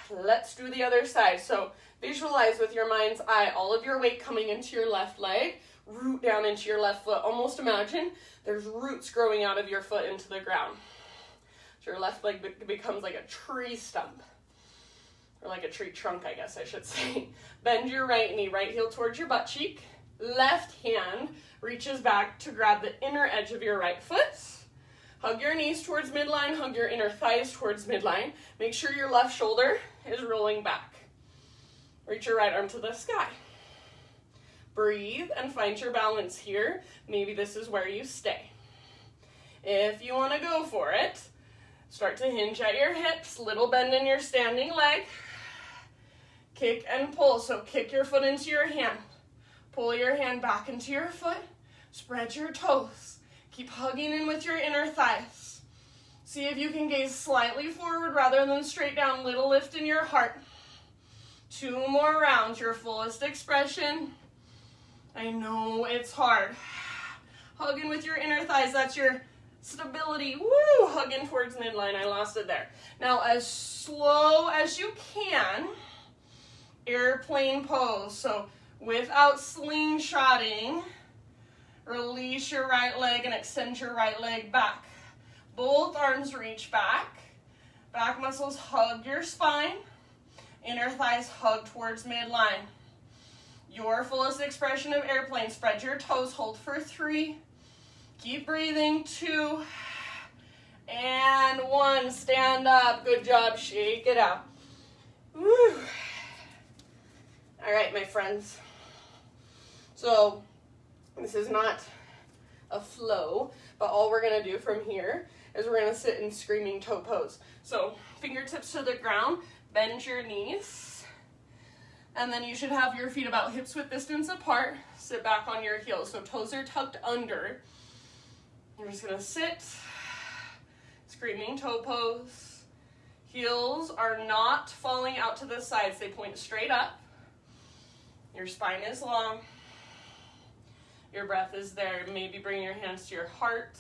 Let's do the other side. So visualize with your mind's eye all of your weight coming into your left leg, root down into your left foot. Almost imagine there's roots growing out of your foot into the ground. So your left leg becomes like a tree stump, or like a tree trunk, I guess I should say. Bend your right knee, right heel towards your butt cheek. Left hand reaches back to grab the inner edge of your right foot. Hug your knees towards midline, hug your inner thighs towards midline. Make sure your left shoulder is rolling back. Reach your right arm to the sky. Breathe and find your balance here. Maybe this is where you stay. If you want to go for it, start to hinge at your hips, little bend in your standing leg. Kick and pull, so kick your foot into your hand. Pull your hand back into your foot. Spread your toes. Keep hugging in with your inner thighs. See if you can gaze slightly forward rather than straight down. Little lift in your heart. 2 more rounds, your fullest expression. I know it's hard. Hug in with your inner thighs. That's your stability. Woo! Hug in towards midline. I lost it there. Now, as slow as you can, airplane pose. So without slingshotting, release your right leg and extend your right leg back. Both arms reach back. Back muscles hug your spine. Inner thighs hug towards midline. Your fullest expression of airplane. Spread your toes. Hold for 3. Keep breathing. 2. And 1. Stand up. Good job. Shake it out. Woo. All right, my friends. So this is not a flow, but all we're going to do from here is we're going to sit in screaming toe pose. So fingertips to the ground, bend your knees, and then you should have your feet about hips width distance apart. Sit back on your heels, so toes are tucked under. You're just going to sit, screaming toe pose. Heels are not falling out to the sides. They point straight up. Your spine is long. Your breath is there. Maybe bring your hands to your heart.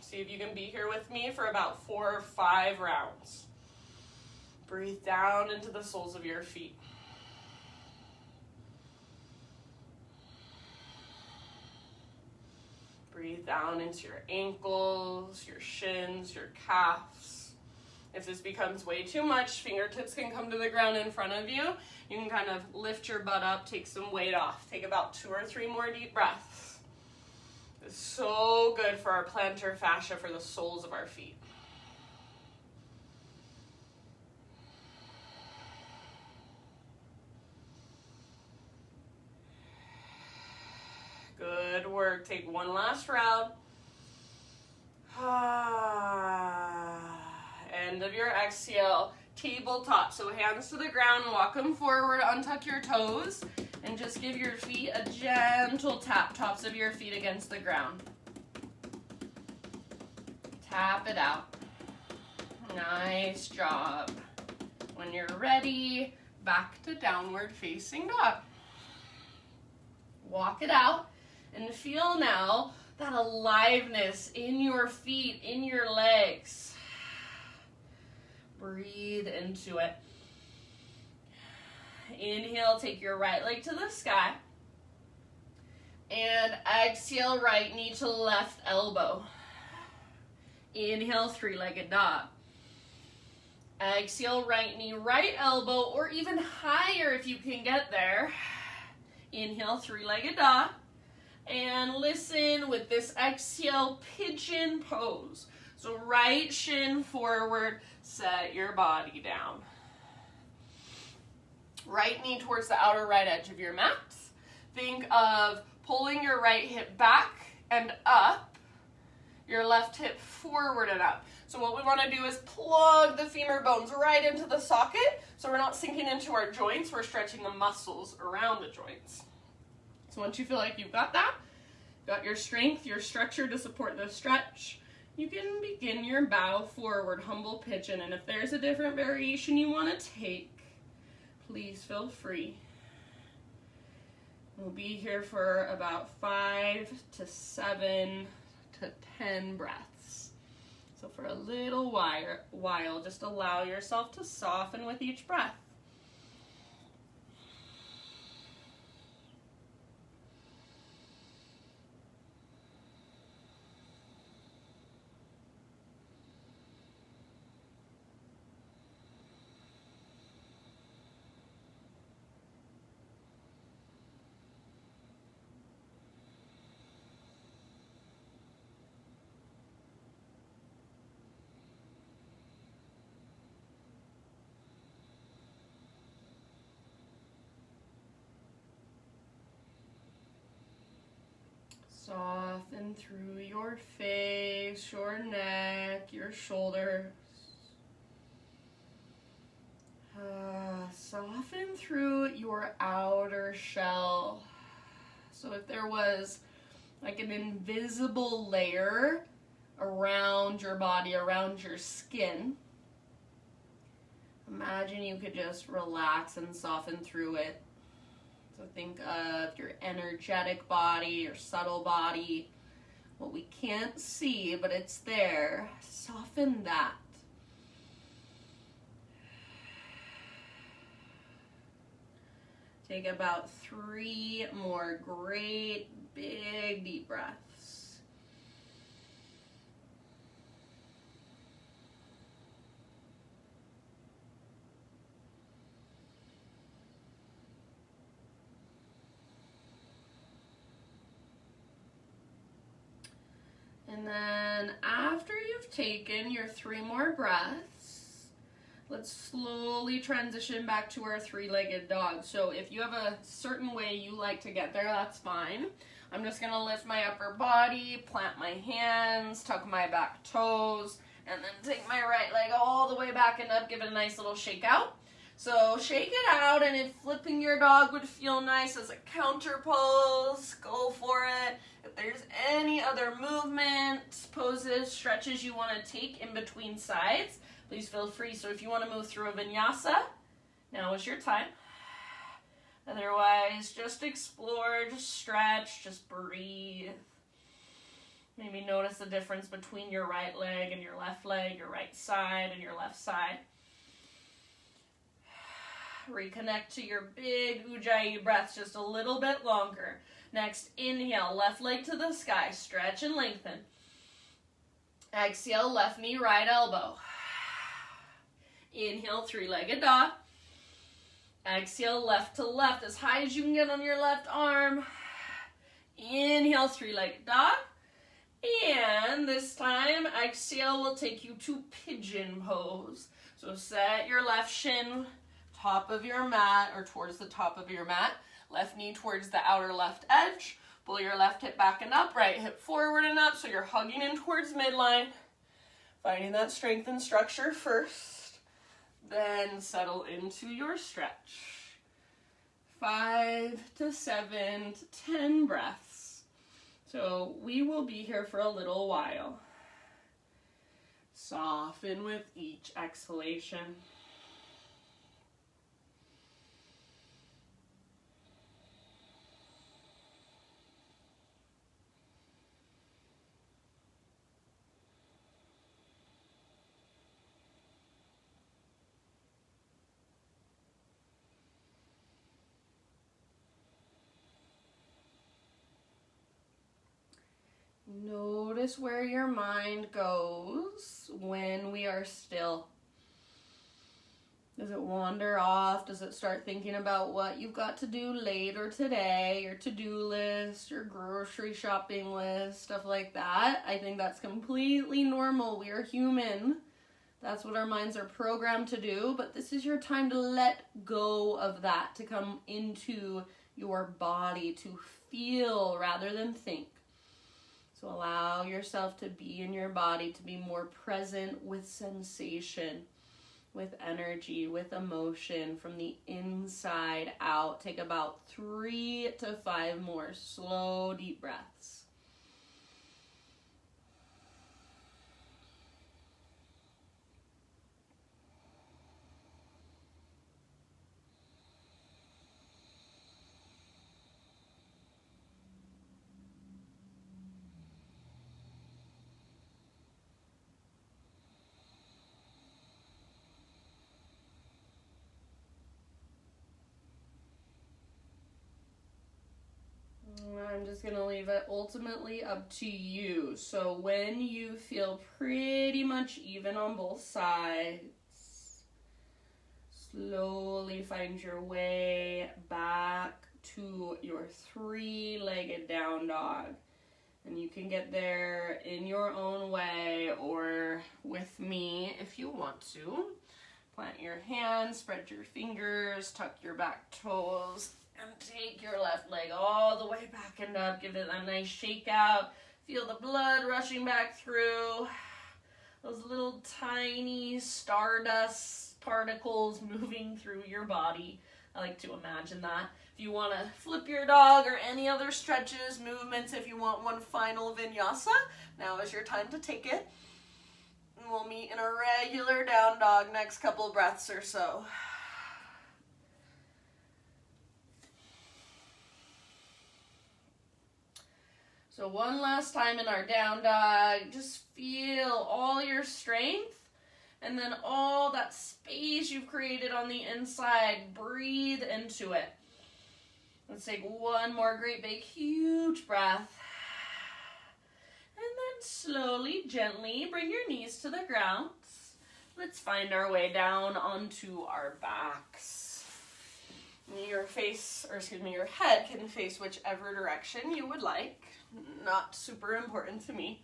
See if you can be here with me for about 4 or 5 rounds. Breathe down into the soles of your feet. Breathe down into your ankles, your shins, your calves. If this becomes way too much, fingertips can come to the ground in front of you. You can kind of lift your butt up, take some weight off. Take about 2 or 3 more deep breaths. It's so good for our plantar fascia, for the soles of our feet. Good work. Take 1 last round. End of your exhale. Tabletop. So hands to the ground, walk them forward, untuck your toes, and just give your feet a gentle tap, tops of your feet against the ground. Tap it out. Nice job. When you're ready, back to downward facing dog. Walk it out and feel now that aliveness in your feet, in your legs. Breathe into it. Inhale, take your right leg to the sky. And exhale, right knee to left elbow. Inhale, 3-legged dog. Exhale, right knee, right elbow, or even higher if you can get there. Inhale, 3-legged dog. And listen with this exhale, pigeon pose. So right shin forward, set your body down. Right knee towards the outer right edge of your mat. Think of pulling your right hip back and up. your left hip forward and up. So what we want to do is plug the femur bones right into the socket so we're not sinking into our joints, we're stretching the muscles around the joints. So once you feel like you've got that, got your strength, your structure to support the stretch, you can begin your bow forward, humble pigeon. And if there's a different variation you want to take, please feel free. We'll be here for about 5 to 7 to 10 breaths. So for a little while, just allow yourself to soften with each breath. Soften through your face, your neck, your shoulders. Soften through your outer shell. So if there was like an invisible layer around your body, around your skin, imagine you could just relax and soften through it. So think of your energetic body, your subtle body, what we can't see, but it's there. Soften that. Take about 3 more great, big, deep breaths. And then after you've taken your 3 more breaths, let's slowly transition back to our 3-legged dog. So if you have a certain way you like to get there, that's fine. I'm just gonna lift my upper body, plant my hands, tuck my back toes, and then take my right leg all the way back and up, give it a nice little shake out. So shake it out, and if flipping your dog would feel nice as a counter pose, go for it. If there's any other movements, poses, stretches you want to take in between sides, please feel free. So if you want to move through a vinyasa, now is your time. Otherwise, just explore, just stretch, just breathe. Maybe notice the difference between your right leg and your left leg, your right side and your left side. Reconnect to your big Ujjayi breaths just a little bit longer. Next, inhale, left leg to the sky, stretch and lengthen. Exhale, left knee, right elbow. Inhale, 3-legged dog. Exhale, left to left, as high as you can get on your left arm. Inhale, 3-legged dog. And this time, exhale will take you to Pigeon Pose. So set your left shin top of your mat, or towards the top of your mat. Left knee towards the outer left edge. Pull your left hip back and up, right hip forward and up, so you're hugging in towards midline. Finding that strength and structure first. Then settle into your stretch. 5 to 7 to 10 breaths. So we will be here for a little while. Soften with each exhalation. Notice where your mind goes when we are still. Does it wander off? Does it start thinking about what you've got to do later today, your to-do list, your grocery shopping list, stuff like that? I think that's completely normal. We are human. That's what our minds are programmed to do, but this is your time to let go of that, to come into your body, to feel rather than think. So So allow yourself to be in your body, to be more present with sensation, with energy, with emotion from the inside out. Take about 3 to 5 more slow, deep breaths. I'm just going to leave it ultimately up to you. So when you feel pretty much even on both sides, slowly find your way back to your 3-legged down dog. And you can get there in your own way or with me if you want to. Plant your hands, spread your fingers, tuck your back toes, and take your left leg all the way back and up. Give it a nice shake out. Feel the blood rushing back through. Those little tiny stardust particles moving through your body. I like to imagine that. If you want to flip your dog or any other stretches, movements, if you want one final vinyasa, now is your time to take it. And we'll meet in a regular down dog next couple breaths or so. So one last time in our down dog, just feel all your strength and then all that space you've created on the inside, breathe into it. Let's take one more great big huge breath. And then slowly, gently bring your knees to the ground. Let's find our way down onto our backs. Your head can face whichever direction you would like. Not super important to me.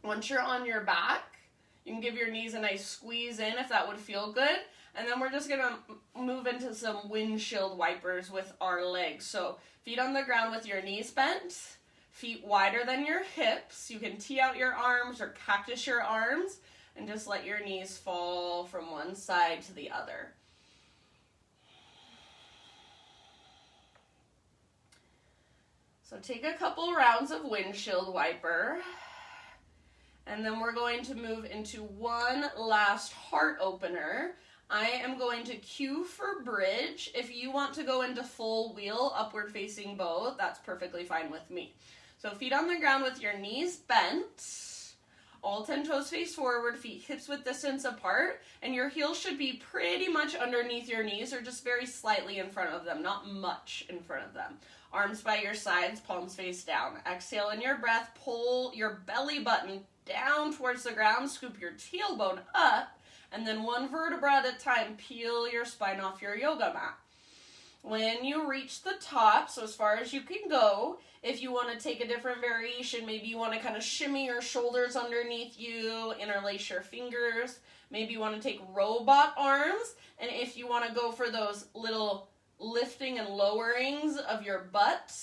Once you're on your back, you can give your knees a nice squeeze in if that would feel good. And then we're just gonna move into some windshield wipers with our legs. So feet on the ground with your knees bent, feet wider than your hips. You can tee out your arms or cactus your arms and just let your knees fall from one side to the other. So take a couple rounds of windshield wiper, and then we're going to move into one last heart opener. I am going to cue for bridge. If you want to go into full wheel, upward facing bow, that's perfectly fine with me. So feet on the ground with your knees bent, all 10 toes face forward, feet hips width distance apart, and your heels should be pretty much underneath your knees or just very slightly in front of them, not much in front of them. Arms by your sides, palms face down. Exhale in your breath, pull your belly button down towards the ground, scoop your tailbone up, and then one vertebra at a time, peel your spine off your yoga mat. When you reach the top, so as far as you can go, if you want to take a different variation, maybe you want to kind of shimmy your shoulders underneath you, interlace your fingers, maybe you want to take robot arms, and if you want to go for those little lifting and lowerings of your butt,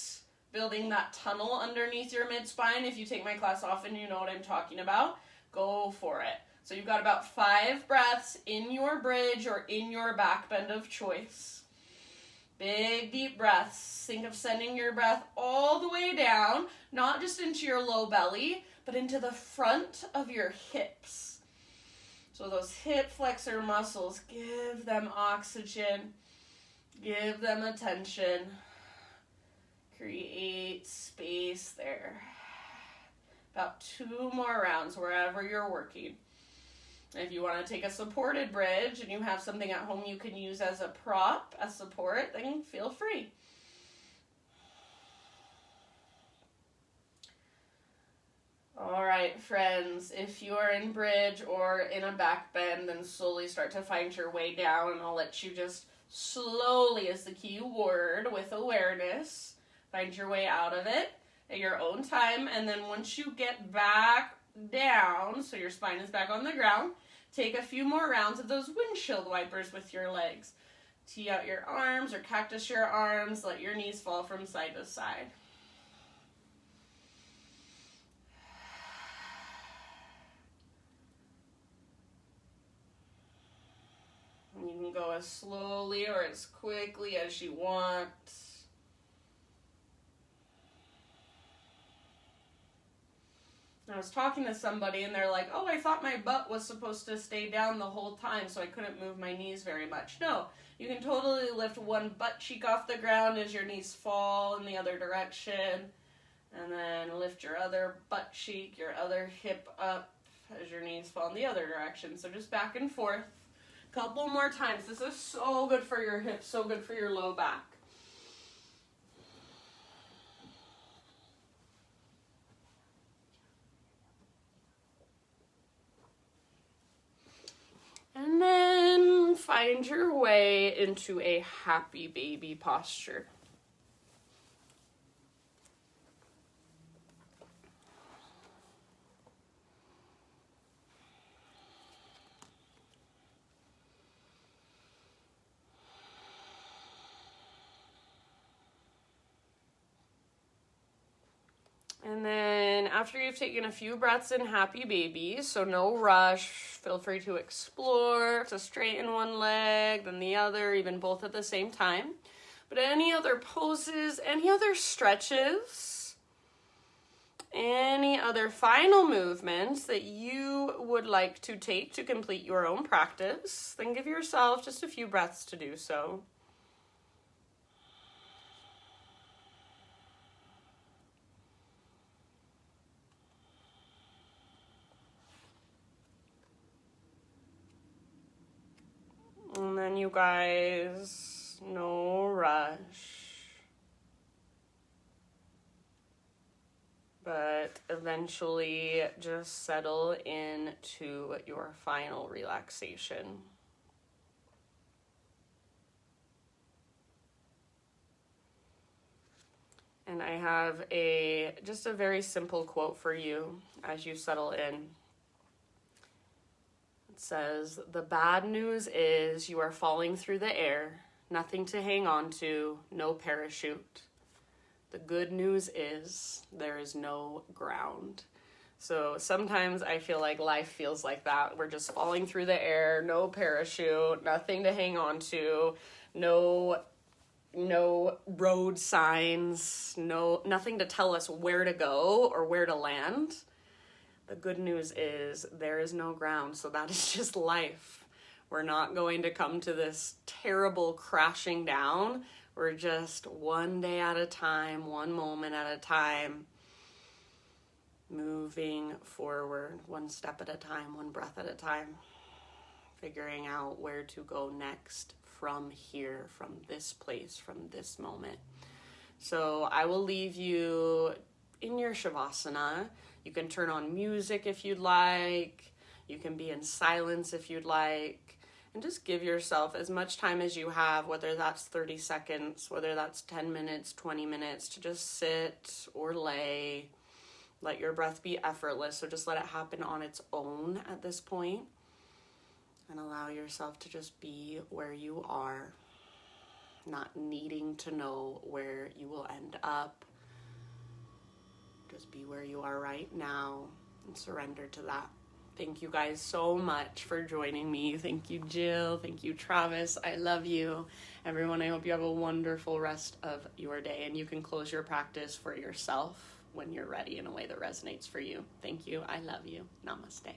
building that tunnel underneath your mid-spine. If you take my class often, you know what I'm talking about. Go for it. So you've got about 5 breaths in your bridge or in your back bend of choice. Big, deep breaths. Think of sending your breath all the way down, not just into your low belly, but into the front of your hips. So those hip flexor muscles, give them oxygen. Give them attention. Create space there. About 2 more rounds wherever you're working. If you want to take a supported bridge and you have something at home you can use as a prop, as support, then feel free. All right, friends, if you are in bridge or in a back bend, then slowly start to find your way down, and I'll let you just slowly is the key word with awareness. Find your way out of it at your own time, and then once you get back down, so your spine is back on the ground, take a few more rounds of those windshield wipers with your legs. Tee out your arms or cactus your arms, let your knees fall from side to side. as slowly or as quickly as you want. I was talking to somebody and they're like, oh, I thought my butt was supposed to stay down the whole time so I couldn't move my knees very much. No, you can totally lift one butt cheek off the ground as your knees fall in the other direction. And then lift your other butt cheek, your other hip up as your knees fall in the other direction. So just back and forth. A couple more times. This is so good for your hips, so good for your low back. And then find your way into a happy baby posture. And then after you've taken a few breaths in happy baby, so no rush, feel free to explore, to straighten one leg, then the other, even both at the same time. But any other poses, any other stretches, any other final movements that you would like to take to complete your own practice, then give yourself just a few breaths to do so. And then you guys, no rush. But eventually just settle into your final relaxation. And I have just a very simple quote for you as you settle in. It says, "The bad news is you are falling through the air, nothing to hang on to, no parachute. The good news is there is no ground." So sometimes I feel like life feels like that. We're just falling through the air, no parachute, nothing to hang on to, no road signs, nothing to tell us where to go or where to land. The good news is there is no ground, so that is just life. We're not going to come to this terrible crashing down. We're just one day at a time, one moment at a time, moving forward, one step at a time, one breath at a time, figuring out where to go next from here, from this place, from this moment. So I will leave you in your Shavasana. You can turn on music if you'd like. You can be in silence if you'd like. And just give yourself as much time as you have, whether that's 30 seconds, whether that's 10 minutes, 20 minutes, to just sit or lay. Let your breath be effortless. So just let it happen on its own at this point. And allow yourself to just be where you are, not needing to know where you will end up. Just be where you are right now and surrender to that. Thank you guys so much for joining me. Thank you, Jill. Thank you, Travis. I love you. Everyone, I hope you have a wonderful rest of your day, and you can close your practice for yourself when you're ready in a way that resonates for you. Thank you. I love you. Namaste.